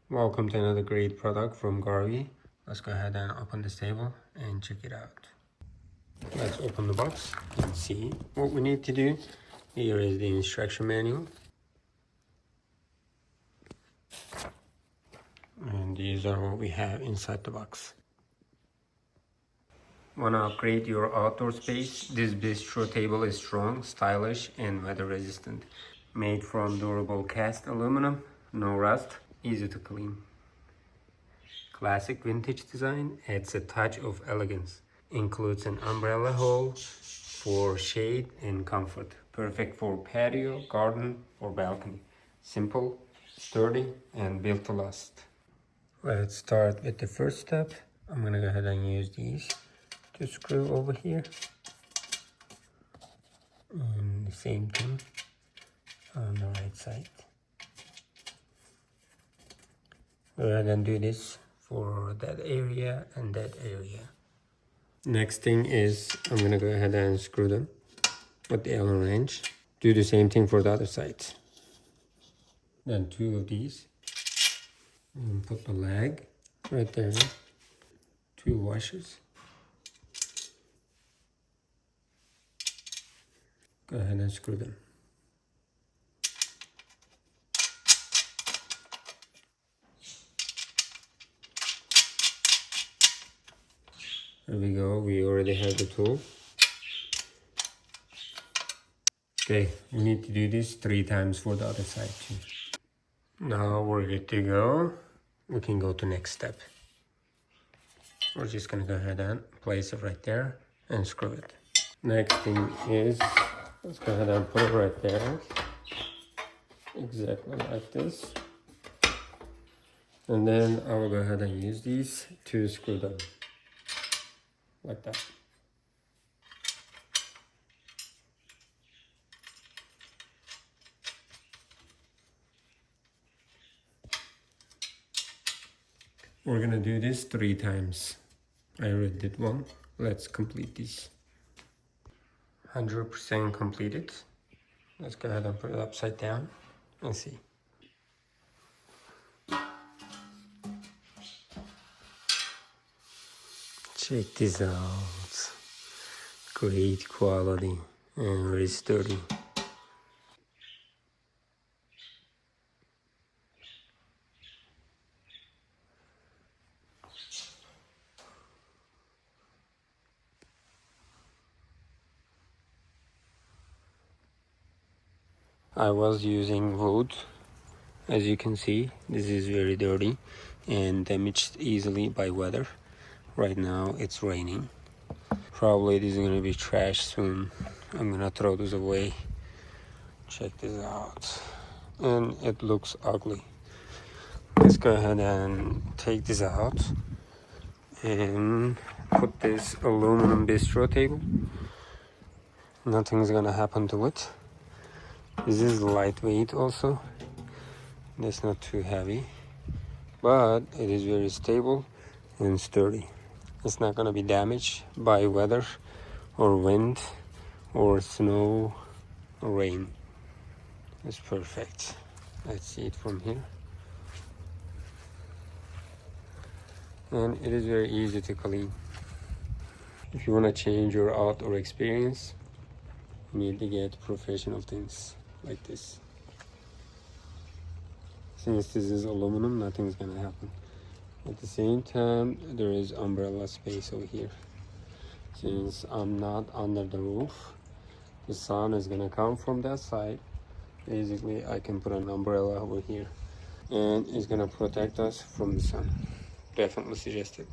Welcome to another great product from Garvey. Let's go ahead and open this table and check it out. Let's open the box and see what we need to do. Here is the instruction manual. And these are what we have inside the box. Want to upgrade your outdoor space? This bistro table is strong, stylish, and weather resistant. Made from durable cast aluminum, no rust, easy to clean. Classic vintage design adds a touch of elegance. Includes an umbrella hole for shade and comfort. Perfect for patio, garden, or balcony. Simple, sturdy, and built to last. Let's start with the first step. I'm gonna go ahead and use these to screw over here. And the same thing on the right side. Go ahead and do this for that area and that area. Next thing is I'm gonna go ahead and screw them with the Allen wrench. Do the same thing for the other side. Then two of these. And put the leg right there. Two washers. Go ahead and screw them. There we go, we already have the tool. Okay, we need to do this 3 times for the other side too. Now we're good to go. We can go to next step. We're just gonna go ahead and place it right there and screw it. Next thing is, let's go ahead and put it right there. Exactly like this. And then I will go ahead and use these to screw them. Like that. We're gonna do this 3 times. I already did one. Let's complete this. 100% completed. Let's go ahead and put it upside down and see. Check this out. Great quality and very sturdy. I was using wood. As you can see, this is very dirty and damaged easily by weather. Right now it's raining. Probably this is gonna be trash soon. I'm gonna throw this away. Check this out. And it looks ugly. Let's go ahead and take this out and put this aluminum bistro table. Nothing's gonna happen to it. This is lightweight also. It's not too heavy, but it is very stable and sturdy. It's not gonna be damaged by weather or wind or snow or rain. It's perfect. Let's see it from here. And it is very easy to clean. If you want to change your outdoor experience, you need to get professional things like this. Since this is aluminum, nothing's gonna happen. At the same time, there is umbrella space over here. Since I'm not under the roof, the sun is gonna come from that side. Basically, I can put an umbrella over here and it's gonna protect us from the sun. Definitely suggested.